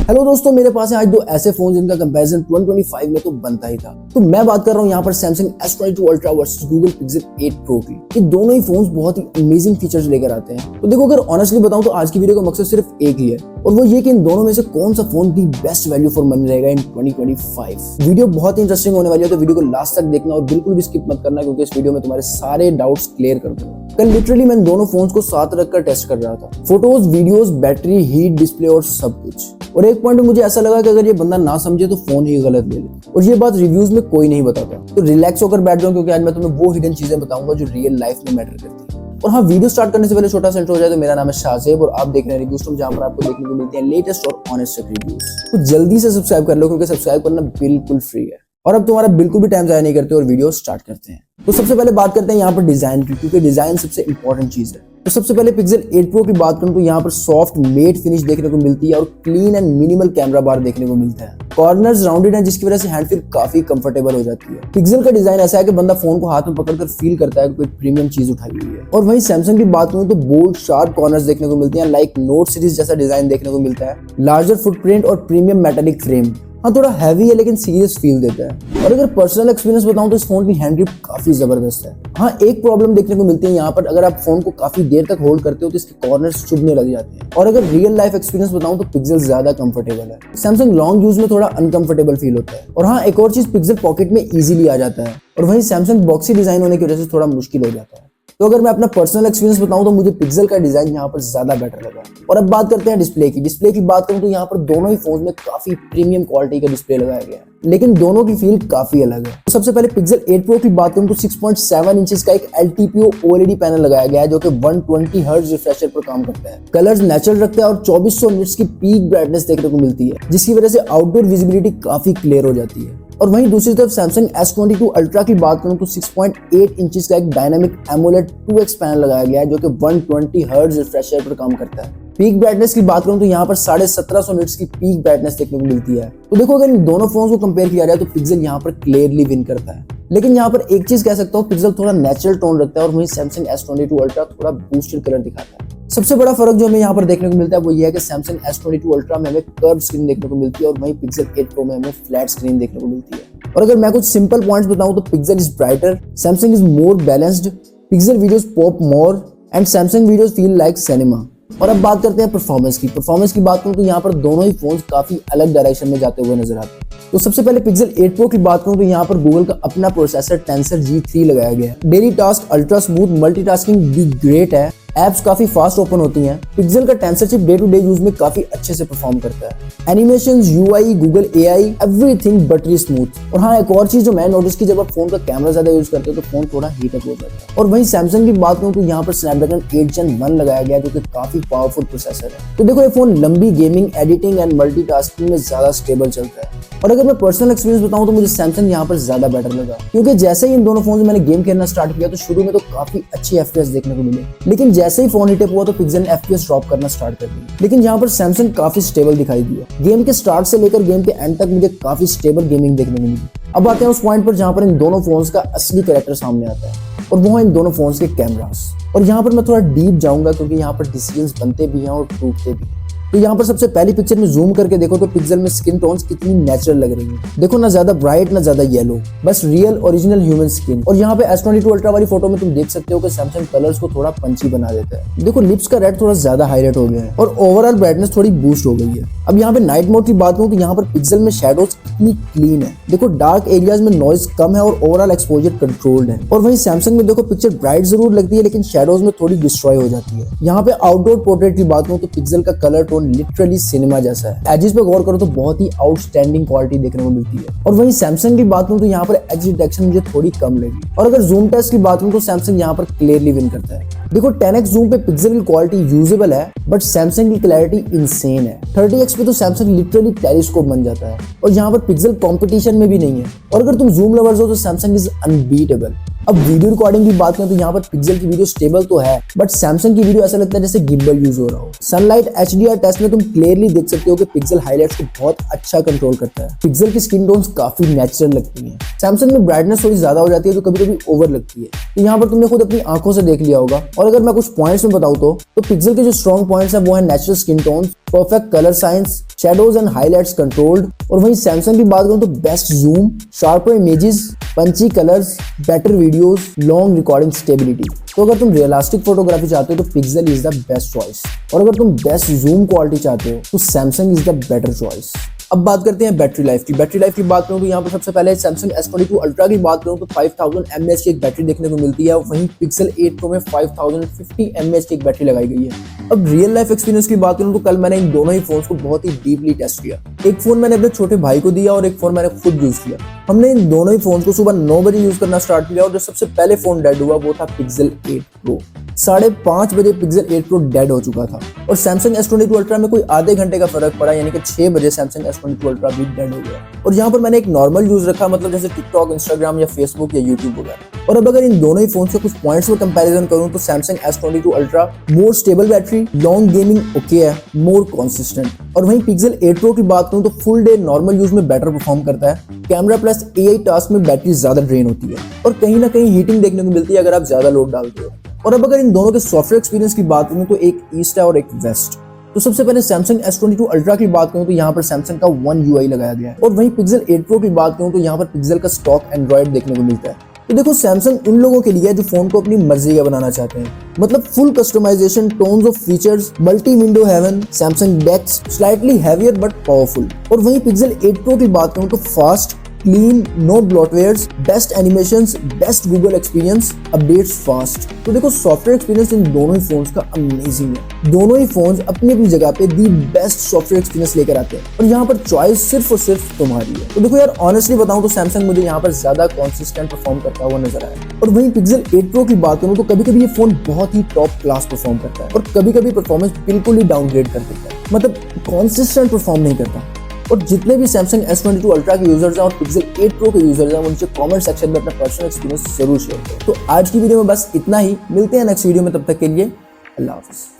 Hello दोस्तों, मेरे पास है आज दो ऐसे फोन जिनका कंपैरिजन 2025 में तो बनता ही था। तो मैं बात कर रहा हूँ यहाँ पर Samsung S22 Ultra versus Google Pixel 8 Pro की। ये दोनों ही फोन्स बहुत ही अमेजिंग फीचर्स लेकर आते हैं। तो देखो, अगर ऑनेस्टली बताऊं तो आज की वीडियो का मकसद सिर्फ एक ही है, और वो ये कि इन दोनों में से कौन सा phone the best value for money रहेगा इन 2025। वीडियो बहुत ही इंटरेस्टिंग होने वाली है, तो वीडियो को लास्ट तक देखना और बिल्कुल भी स्किप मत करना, क्योंकि इस वीडियो में तुम्हारे सारे डाउट्स क्लियर कर दूंगा। कल लिटरली मैं दोनों फोन्स को साथ रखकर टेस्ट कर रहा था, photos, videos, battery, heat, display और सब कुछ। और एक पॉइंट में मुझे ऐसा लगा कि अगर ये बंदा ना समझे तो फोन ही गलत ले ले, और ये बात रिव्यूज में कोई नहीं बताता। तो रिलैक्स होकर बैठ जाओ, क्योंकि आज मैं तुम्हें वो हिडन चीजें बताऊंगा जो रियल लाइफ में मैटर करती है। और हाँ, वीडियो स्टार्ट करने से पहले छोटा सा इंट्रो हो जाए तो मेरा नाम है शाहजेब और आप देख रहे हैं रिव्यूज रूम, जहां पर आपको देखने को मिलते हैं लेटेस्ट और ऑनेस्ट रिव्यूज। तो जल्दी से सब्सक्राइब कर लो, क्योंकि सब्सक्राइब करना बिल्कुल फ्री है। और अब तुम्हारा बिल्कुल भी टाइम जाया नहीं करते और वीडियो स्टार्ट करते हैं। तो सबसे पहले बात करते हैं यहाँ पर डिजाइन की, क्योंकि डिजाइन सबसे इंपॉर्टेंट चीज है। तो सबसे पहले Pixel 8 Pro की बात करूं तो यहाँ पर सॉफ्ट मेट फिनिश देखने को मिलती है और क्लीन एंड मिनिमल कैमरा बार देखने को मिलता है। कॉर्नर्स राउंडेड हैं, जिसकी वजह से हैंड फील काफी कंफर्टेबल हो जाती है। Pixel का डिजाइन ऐसा है कि बंदा फोन को हाथ में पकड़कर फील करता है कि कोई प्रीमियम चीज उठाई हुई है। और वहीं Samsung की बात करूं तो बोल्ड शार्प कॉर्नर्स देखने को मिलती हैं, लाइक नोट सीरीज जैसा डिजाइन देखने को मिलता है, लार्जर फुटप्रिंट और प्रीमियम मेटालिक फ्रेम। हाँ, थोड़ा हैवी है लेकिन सीरियस फील देता है। और अगर पर्सनल एक्सपीरियंस बताऊं तो इस फोन की हैंड ग्रिप काफी जबरदस्त है। हाँ, एक प्रॉब्लम देखने को मिलती है यहाँ पर, अगर आप फोन को काफी देर तक होल्ड करते हो तो इसके कॉर्नर्स चुभने लग जाते हैं। और अगर रियल लाइफ एक्सपीरियंस बताऊं तो Pixel ज्यादा कंफर्टेबल है। Samsung लॉन्ग यूज में थोड़ा अनकंफर्टेबल फील होता है। और हाँ, एक और चीज, Pixel पॉकेट में इजीली आ जाता है, और वहीं Samsung बॉक्सी डिजाइन होने की वजह से थोड़ा मुश्किल हो जाता है। तो अगर मैं अपना पर्सनल एक्सपीरियंस बताऊं तो मुझे Pixel का डिजाइन यहाँ पर ज्यादा बेटर लगा। और अब बात करते हैं डिस्प्ले की। डिस्प्ले की बात करूं तो यहाँ पर दोनों ही फोन में काफी प्रीमियम क्वालिटी का डिस्प्ले लगाया गया है, लेकिन दोनों की फील काफी अलग है। तो सबसे पहले Pixel 8 Pro की बात करूं तो 6.7 इंचेस का एक LTPO OLED पैनल लगाया गया है, जो कि 120 हर्ट्ज रिफ्रेशर पर काम करता है। कलर्स नेचुरल रखता है और 2400 निट्स की पीक ब्राइटनेस देखने को मिलती है, जिसकी वजह से आउटडोर विजिबिलिटी काफी क्लियर हो जाती है। और वहीं दूसरी तरफ Samsung S22 Ultra की बात करूं तो 6.8 इंचेस का एक डायनामिक AMOLED 2X पैनल लगाया गया है, जो कि 120 हर्ट्ज रिफ्रेशर पर काम करता है। पीक ब्राइटनेस की बात करूं तो यहाँ पर 1750 निट्स की पीक ब्राइटनेस देखने को मिलती है। तो देखो, अगर इन दोनों फोन्स को कंपेयर किया जाए तो Pixel यहाँ पर क्लियरली विन करता है। लेकिन यहाँ पर एक चीज कह सकता हूँ, Pixel थोड़ा नेचुरल टोन रखता है और वहीं Samsung S22 Ultra थोड़ा बूस्टेड कलर दिखाता है। सबसे बड़ा फर्क जो हमें यहाँ पर देखने को मिलता है वो ये है कि Samsung S22 Ultra में हमें कर्व स्क्रीन देखने को मिलती है और वहीं Pixel 8 Pro में हमें फ्लैट स्क्रीन देखने को मिलती है। और अगर मैं कुछ सिंपल पॉइंट्स बताऊं तो Pixel is brighter, Samsung is more balanced, Pixel videos pop more and Samsung videos feel like cinema. और अब बात करते हैं परफॉर्मेंस की। परफॉर्मेंस की बात करूं तो यहाँ पर दोनों ही फोन्स काफी अलग डायरेक्शन में जाते हुए नजर आते हैं। तो सबसे पहले Pixel 8 Pro की बात करूं तो यहाँ पर गूगल का अपना प्रोसेसर Tensor G3 लगाया गया है। Daily task ultra smooth, multitasking भी ग्रेट है, एप्स काफी फास्ट ओपन होती हैं। Pixel का tensor chip day to day use में काफी अच्छे से परफॉर्म करता है। Animations, UI, Google AI, everything buttery smooth. और हाँ, एक और चीज जो मैं नोटिस की, जब आप फोन का कैमरा ज्यादा यूज करते हो तो फोन थोड़ा हीट अप हो जाता है। और वहीं Samsung की बात करूं तो यहाँ पर Snapdragon 8 Gen 1 लगाया गया है, जो कि काफी पावरफुल प्रोसेसर है। तो देखो, ये फोन लंबी गेमिंग, एडिटिंग एंड मल्टीटास्किंग में ज्यादा स्टेबल चलता है। और अगर मैं पर्सनल एक्सपीरियंस बताऊं तो मुझे Samsung यहाँ पर ज्यादा बेटर लगा, क्योंकि जैसे ही इन दोनों फोन में मैंने गेम खेलना स्टार्ट किया तो शुरू में तो काफी अच्छी FPS देखने को मिली, लेकिन जैसे ही फोन हीट अप हुआ तो Pixel ने FPS ड्रॉप करना स्टार्ट कर दिया। लेकिन यहाँ पर Samsung काफी स्टेबल दिखाई दिया। गेम के स्टार्ट से लेकर गेम के एंड तक मुझे काफी स्टेबल गेमिंग देखने को मिली। अब आते हैं उस पॉइंट पर जहाँ पर इन दोनों फोन्स का असली कैरेक्टर सामने आता है, और वो है इन दोनों फोन्स के कैमरास। और यहाँ पर मैं थोड़ा डीप जाऊंगा, क्योंकि यहाँ पर डिसीजंस बनते भी हैं और टूटते भी। तो यहाँ पर सबसे पहली पिक्चर में जूम करके देखो तो Pixel में स्किन टोन्स कितनी नेचुरल लग रही है। देखो, ना ज्यादा ब्राइट ना ज्यादा येलो, बस रियल ओरिजिनल ह्यूमन स्किन। और यहाँ पे S22 Ultra वाली फोटो में तुम देख सकते हो कि Samsung कलर्स को थोड़ा पंची बना देता है। देखो, लिप्स का रेड थोड़ा ज्यादा हाईलाइट हो गया है और ओवरऑल ब्राइटनेस थोड़ी बूस्ट हो गई है। अब यहाँ पे नाइट मोड की बात करूं तो यहाँ पर Pixel में शेडोज कितनी क्लीन है। देखो, डार्क एरियाज में नॉइज कम है और ओवरऑल एक्सपोजर कंट्रोल्ड है। और वहीं Samsung में देखो, पिक्चर ब्राइट जरूर लगती है लेकिन शेडोज में थोड़ी डिस्ट्रॉय हो जाती है। यहाँ पे आउटडोर पोर्ट्रेट की बात करूं तो Pixel का कलर टोन लिटरली सिनेमा जैसा है। एजेस पे गौर करो तो बहुत ही आउटस्टैंडिंग क्वालिटी देखने को मिलती है। और वहीं Samsung की बात करूं तो यहाँ पर एज डिटेक्शन मुझे थोड़ी कम लगी। और अगर जूम टेस्ट की बात करूं तो Samsung यहाँ पर क्लियरली विन करता है। देखो, 10x जूम पे Pixel की क्वालिटी यूजेबल है, बट Samsung की क्लैरिटी इंसेन है। 30x पे तो Samsung लिटरली टेलीस्कोप बन जाता है, और यहाँ पर Pixel कंपटीशन में भी नहीं है। और अगर तुम जूम लवर्स हो तो Samsung इज अनबीटेबल। अब वीडियो रिकॉर्डिंग की बात करें तो यहाँ पर पिक्सल की वीडियो स्टेबल तो है, बट सैमसंग की वीडियो ऐसा लगता है जैसे गिम्बल यूज हो रहा हो। सनलाइट HDR टेस्ट में तुम क्लियरली देख सकते हो कि पिक्सल हाईलाइट्स को बहुत अच्छा कंट्रोल करता है। पिक्सल की स्किन टोन्स काफी नेचुरल लगती हैं। सैमसंग में ब्राइटनेस थोड़ी ज्यादा हो जाती है जो कभी कभी ओवर लगती है, तो यहाँ पर तुमने खुद अपनी आंखों से देख लिया होगा। और अगर मैं कुछ पॉइंट्स में बताऊँ तो पिक्सल के जो स्ट्रॉन्ग पॉइंट्स है वो है natural skin tones, perfect colour science, shadows and highlights controlled. और वहीं सैमसंग की बात करूं तो best zoom, sharper images, punchy colours, better videos, long recording stability. तो अगर तुम रियलिस्टिक फोटोग्राफी चाहते हो तो Pixel is the best choice, और अगर तुम बेस्ट जूम क्वालिटी चाहते हो तो Samsung is the better choice. अब बात करते हैं बैटरी लाइफ की। बैटरी लाइफ की बात करूं तो यहाँ पर सबसे पहले सैमसंग S22 अल्ट्रा की बात करूं तो 5000 mAh की एक बैटरी देखने को मिलती है। वहीं पिक्सल 8 प्रो में 5050 mAh की एक बैटरी लगाई गई है। अब रियल लाइफ एक्सपीरियंस की बात करूं तो कल मैंने इन दोनों ही फोन्स को बहुत ही डीपली टेस्ट किया। एक फोन मैंने अपने छोटे भाई को दिया और एक फोन मैंने खुद यूज किया। हमने इन दोनों ही फोन को सुबह 9 बजे यूज करना स्टार्ट किया और जो सबसे पहले फोन डेड हुआ वो था पिक्सल 8 प्रो। 5:30 बजे पिक्सल 8 प्रो डेड हो चुका था और सैमसंग S22 अल्ट्रा में कोई आधे घंटे का फर्क पड़ा, यानी कि 6 बजे सैमसंग S22 अल्ट्रा भी डेड हो गया। और यहाँ पर मैंने एक नॉर्मल यूज रखा, मतलब जैसे टिकटॉक, इंस्टाग्राम या फेसबुक या यूट्यूब वगैरह। और अब अगर इन दोनों ही फोन से कुछ पॉइंट्स में कंपैरिजन करूं तो Samsung S22 ultra more stable battery, long gaming okay है, मोर कंसिस्टेंट। और वहीं पिक्सल 8 प्रो की बात करूं तो फुल डे नॉर्मल यूज में बेटर परफॉर्म करता है। कैमरा प्लस AI टास्क में बैटरी ज्यादा ड्रेन होती है और कहीं ना कहीं हीटिंग देखने को मिलती है अगर आप ज्यादा लोड डालते हो। और अब अगर इन दोनों के सॉफ्टवेयर एक्सपीरियंस की बात करूं तो एक ईस्ट है और एक वेस्ट। तो सबसे पहले सैमसंग S22 अल्ट्रा की बात करूं तो यहाँ पर सैमसंग का One UI लगाया गया है। और वहीं पिक्सल 8 प्रो की बात करूं तो यहाँ पर पिक्सल का स्टॉक एंड्रॉइड देखने को मिलता है। तो देखो, सैमसंग उन लोगों के लिए है जो फोन को अपनी मर्जी का बनाना चाहते हैं, मतलब full customization, tons of features, multi window heaven, Samsung DeX, slightly heavier but powerful. और वहीं पिक्सल 8 प्रो की बात करूं तो fast, clean, no bloatwares, best animations, best Google experience, updates fast. तो देखो, सॉफ्टवेयर एक्सपीरियंस इन दोनों ही फोन्स का अमेजिंग है। दोनों ही फोन्स अपनी अपनी जगह पे दी बेस्ट सॉफ्टवेयर एक्सपीरियंस लेकर आते हैं और यहाँ पर चॉइस सिर्फ और सिर्फ तुम्हारी है। तो देखो यार, ऑनेस्टली बताऊं तो सैमसंग मुझे यहाँ पर ज्यादा कॉन्सिस्टेंट परफॉर्म करता हुआ नजर आया। और वहीं पिक्सल 8 प्रो की बात करूं तो कभी कभी ये फोन बहुत ही टॉप क्लास परफॉर्म करता है और कभी कभी परफॉर्मेंस बिल्कुल ही डाउनग्रेड कर देता है, मतलब कॉन्सिस्टेंट परफॉर्म नहीं करता। और जितने भी सैमसंग S22 अल्ट्रा के यूजर्स हैं और पिक्सल 8 प्रो के यूजर्स हैं, उनसे कमेंट सेक्शन में अपना पर्सनल एक्सपीरियंस जरूर शेयर करें। तो आज की वीडियो में बस इतना ही, मिलते हैं नेक्स्ट वीडियो में, तब तक के लिए अल्लाह हाफिज़।